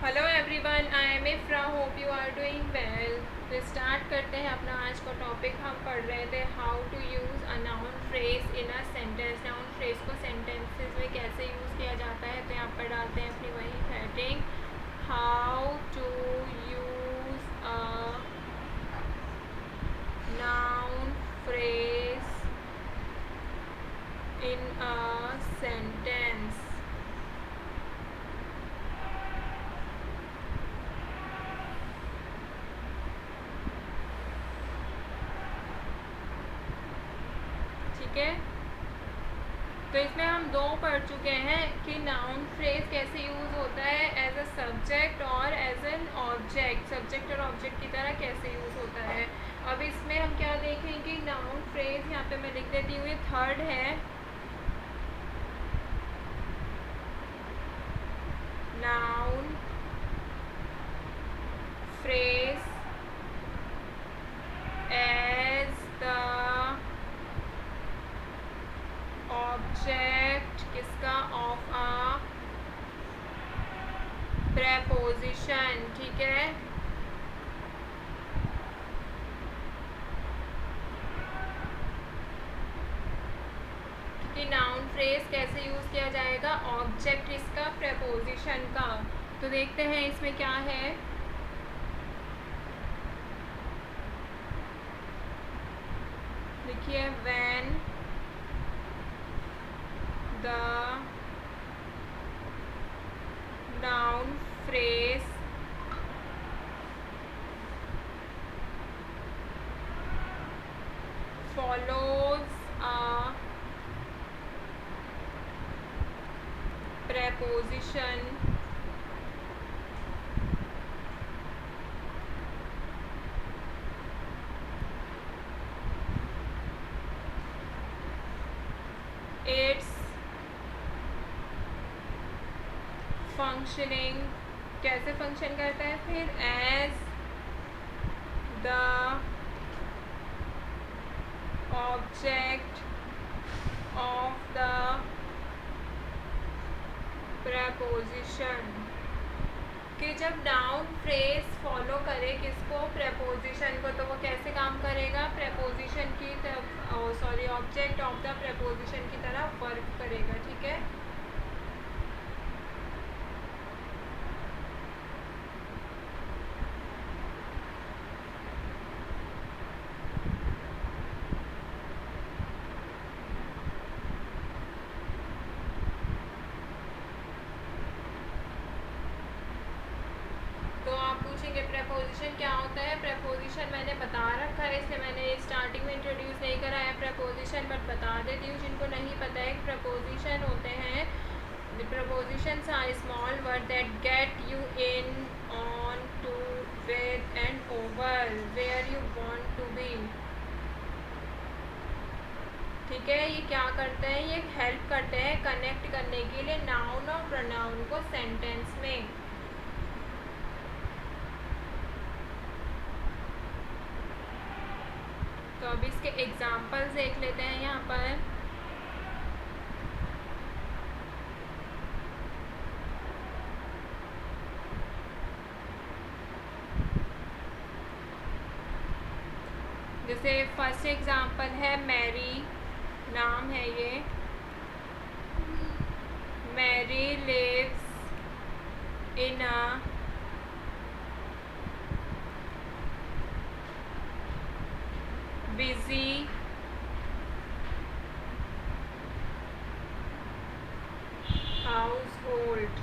Hello everyone, I am Ifra, hope you are doing well. तो start करते हैं अपना आज का टॉपिक। हम पढ़ रहे थे how to use a noun phrase in a sentence. Noun phrase को सेंटेंसेस में कैसे यूज़ किया जाता है, तो यहाँ पर डालते हैं अपनी वही heading, how to use a noun phrase in a sentence. ठीक है, तो इसमें हम दो पढ़ चुके हैं कि नाउन फ्रेज कैसे यूज़ होता है एज अ सब्जेक्ट और एज एन ऑब्जेक्ट। सब्जेक्ट और ऑब्जेक्ट की तरह कैसे यूज़ होता है। अब इसमें हम क्या देखेंगे, नाउन फ्रेज यहाँ पे मैं लिख देती हूँ, ये थर्ड है। Noun phrase as the object किसका, ऑफ अ प्रेपोजिशन। ठीक है, कि नाउन फ्रेज कैसे यूज़ किया जाएगा, ऑब्जेक्ट इसका, प्रेपोजिशन का। तो देखते हैं इसमें क्या है। देखिए, when the noun phrase follows a preposition its functioning, कैसे फंक्शन करता है फिर, as the object of the preposition। कि जब नाउन फ्रेज फॉलो करे किसको, प्रेपोजिशन को, तो वो कैसे काम करेगा, प्रेपोजिशन की तरफ, sorry, object of the preposition की तरह वर्क करेगा। ठीक है, तो आप पूछेंगे प्रेपोजिशन क्या होता है। प्रेपोजिशन मैंने बता रखा है, इसलिए मैंने स्टार्टिंग में इंट्रोड्यूस नहीं करा है प्रेपोजिशन, बट बता देती हूँ जिनको नहीं पता है। प्रेपोजिशन होते हैं, prepositions are small words that get you in, on, to, with and over, where you want to be। ठीक है, ये क्या करते हैं, ये हेल्प करते हैं कनेक्ट करने के लिए नाउन और प्रोनाउन को सेंटेंस में। तो अब इसके एग्जाम्पल्स देख लेते हैं यहाँ पर। जैसे फर्स्ट एग्जाम्पल है मैरी, नाम है ये। Mary lives in a busy household.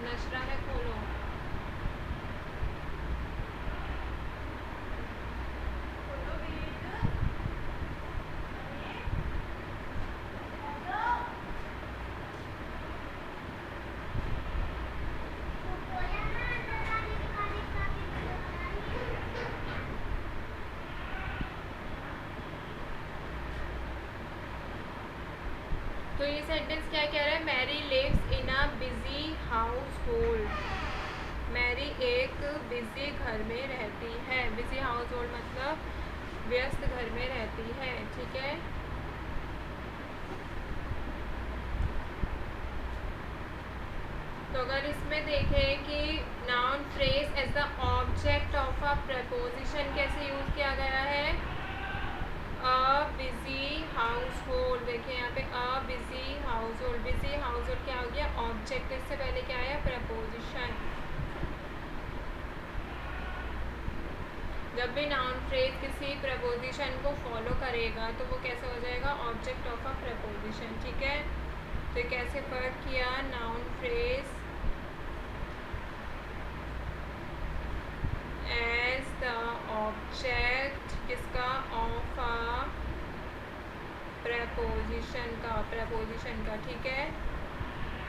Nashra है, खोलो। तो ये सेंटेंस क्या कह रहा है, Mary lives in a busy household. Mary एक एक बिजी घर में रहती है। बिजी हाउस होल्ड मतलब व्यस्त घर में रहती है, ठीक है। तो अगर इसमें देखें कि noun phrase as the object of a preposition कैसे यूज किया गया है, अ बिजी हाउस होल्ड। देखिए यहाँ पे अ busy house hold, busy house hold क्या हो गया, ऑब्जेक्ट। इससे पहले क्या आया, प्रपोजिशन। जब भी नाउन फ्रेज किसी प्रपोजिशन को फॉलो करेगा तो वो कैसे हो जाएगा, ऑब्जेक्ट ऑफ अ प्रपोजिशन, ठीक है। तो कैसे फर्क किया, noun phrase as the object किसका, ऑफ अ प्रपोजिशन का, ठीक है।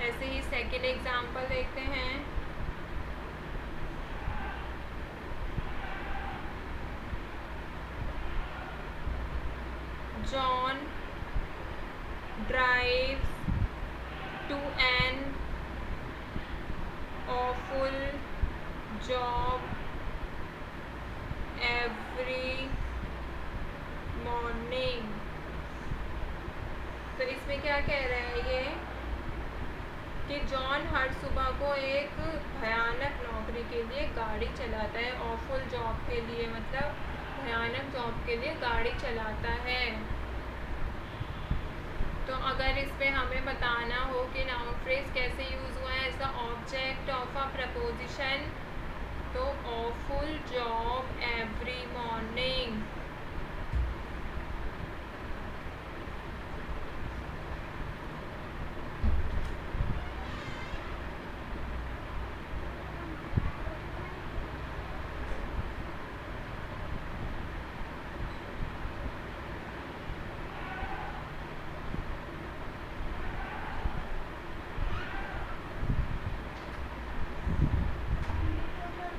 ऐसे ही सेकेंड एग्जाम्पल देखते हैं। John drives to an awful job every morning। तो इसमें क्या कह रहा है ये कि जॉन हर सुबह को एक भयानक नौकरी के लिए गाड़ी चलाता है। ऑफुल जॉब के लिए मतलब भयानक जॉब के लिए गाड़ी चलाता है। तो अगर इस पे हमें बताना हो कि नाउन फ्रेज कैसे यूज़ हुआ है as the object of a preposition, तो ऑफुल जॉब एवरी मॉर्निंग।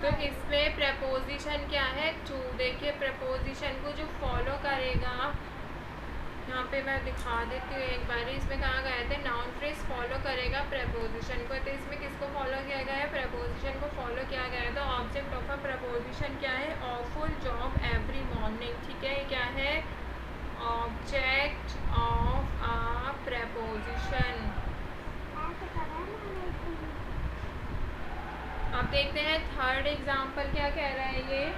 तो इसमें प्रपोजिशन क्या है, टू। देखिए प्रपोजिशन को जो फॉलो करेगा, यहाँ पे मैं दिखा देती हूँ एक बार। इसमें कहा गया था नाउन फ्रेज फॉलो करेगा प्रपोजिशन को, तो इसमें किसको फॉलो किया गया है, प्रपोजिशन को फॉलो किया गया है। तो ऑब्जेक्ट ऑफ अ प्रपोजिशन क्या है, ऑफुल जॉब एवरी मॉर्निंग, ठीक है। क्या है, ऑब्जेक्ट ऑफ अ प्रपोजिशन। अब देखते हैं थर्ड एग्जाम्पल क्या कह रहा है ये।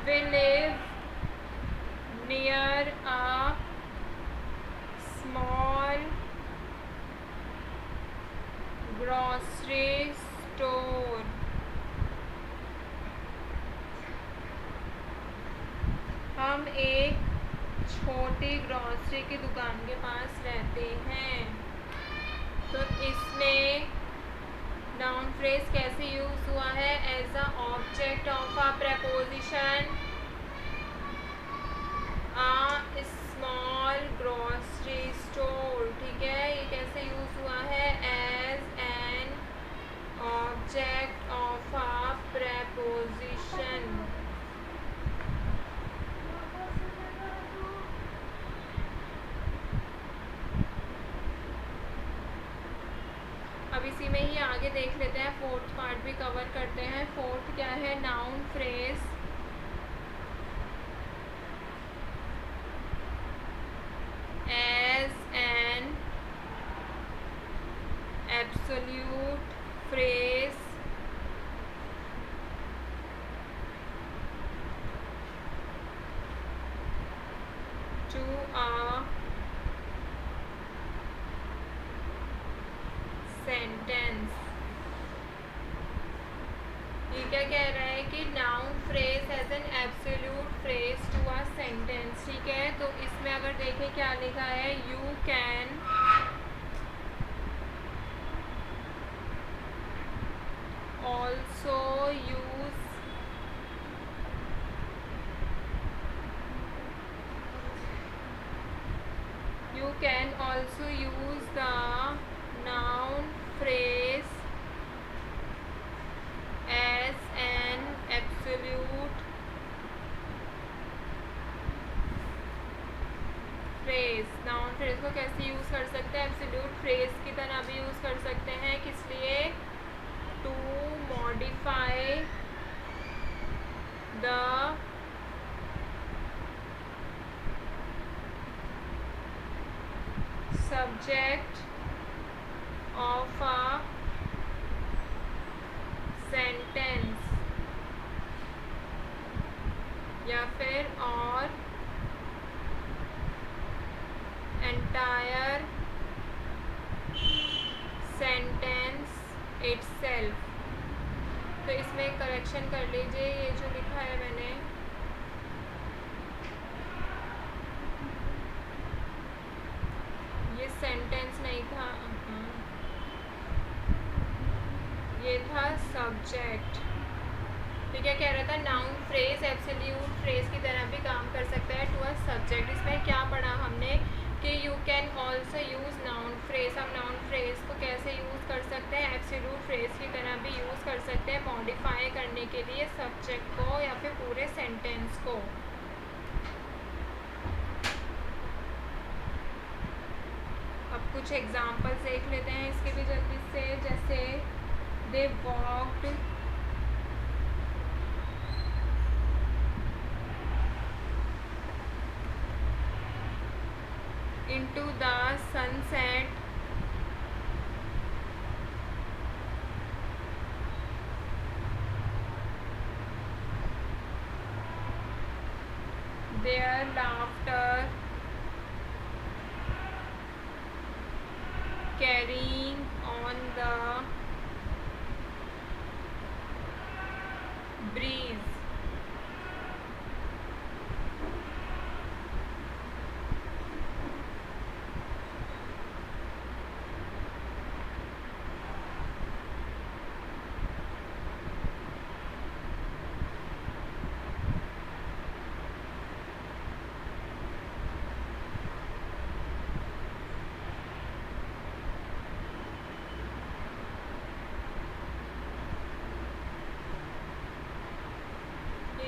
We live near a small grocery store। हम एक छोटी ग्रॉसरी की दुकान के पास रहते हैं। तो इसमें नाउन फ्रेज कैसे यूज हुआ है, as a object of a preposition, a small grocery store, ठीक है। ये कैसे यूज हुआ है, as an object of a preposition. अब इसी में ही आगे देख लेते हैं, फोर्थ पार्ट भी कवर करते हैं। फोर्थ क्या है, noun phrase as an absolute phrase to a sentence. ये क्या कह रहा है कि noun phrase as an absolute phrase to a sentence, ठीक है। तो इसमें अगर देखें क्या लिखा है, you can also use the noun phrase as an absolute phrase, noun phrase को कैसे यूज़ कर सकते हैं? एब्सोल्यूट फ्रेज की तरह भी यूज़ कर सकते हैं। किस लिए? To modify the subject of a sentence, या फिर और एंटायर सेंटेंस इटसेल्फ। तो इसमें करेक्शन कर लीजिए, ये जो लिखा है मैंने, ये सेंटेंस नहीं था, ये था सब्जेक्ट। तो क्या कह रहा था? नाउन फ्रेज एब्सोल्यूट फ्रेज की तरह भी काम कर सकता है टू अ सब्जेक्ट। इसमें क्या पढ़ा हमने कि you can also use noun phrase. हम नाउन फ्रेज को कैसे यूज़ कर सकते हैं? एब्सोल्यूट फ्रेज की तरह भी यूज़ कर सकते हैं मॉडिफाई करने के लिए सब्जेक्ट को या फिर पूरे सेंटेंस को। अब कुछ एग्जाम्पल्स देख लेते हैं इसके भी जल्दी से। जैसे दे walked into the sunset their laughter carrying on the breeze।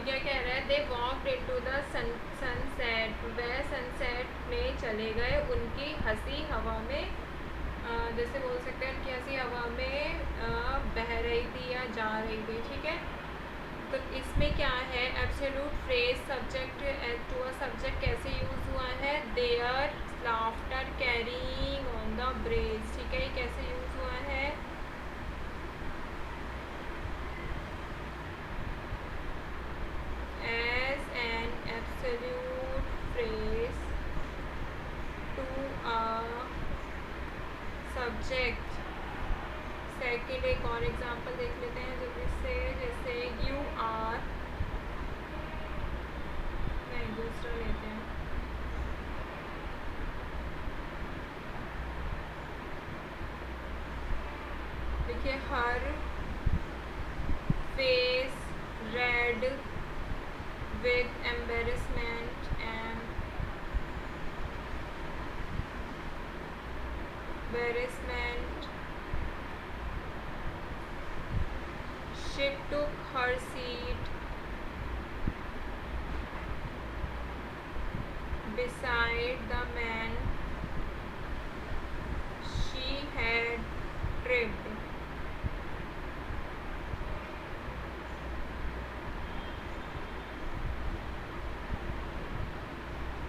क्या कह रहा है? दे वॉक्ड इनटू द सनसेट, वह सनसेट में चले गए उनकी हंसी हवा में, जैसे बोल सकते हैं उनकी हंसी हवा में बह रही थी या जा रही थी। ठीक है, तो इसमें क्या है? Absolute phrase subject to a subject कैसे यूज़ हुआ है? Their laughter carrying on the breeze. ठीक है, ये कैसे यूज़ हुआ है? as an absolute phrase to a subject। Second एक और एग्जांपल देख लेते हैं जल्दी से। जैसे यू आर, नहीं दूसरा लेते हैं। देखिए, her face red with embarrassment and she took her seat beside the man she had tripped।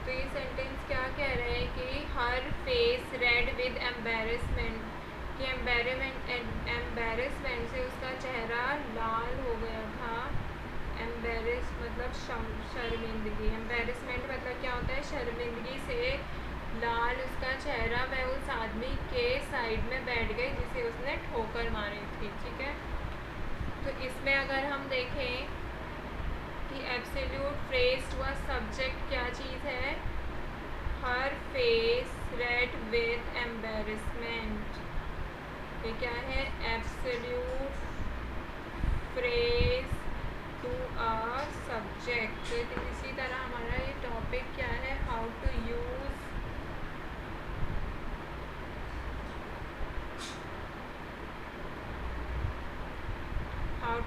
तो ये सेंटेंस क्या कह रहे हैं कि हर फेस रेड विद एम्बेरसमेंट, कि एम्बेरसमेंट से उसका चेहरा लाल हो गया था। एम्बेरस मतलब शर्मिंदगी, एम्बेरसमेंट मतलब क्या होता है? शर्मिंदगी से लाल उसका चेहरा, वह उस आदमी के साइड में बैठ गई जिसे उसने ठोकर मारी थी। ठीक है, तो इसमें अगर हम देखें कि absolute phrase to a subject क्या चीज़ है? Her face red with embarrassment. ये क्या है? Absolute phrase to a subject. तो इसी तरह हमारा ये टॉपिक क्या है? How to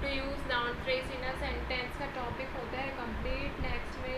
use noun phrase in a sentence का टॉपिक होता है कंप्लीट। नेक्स्ट में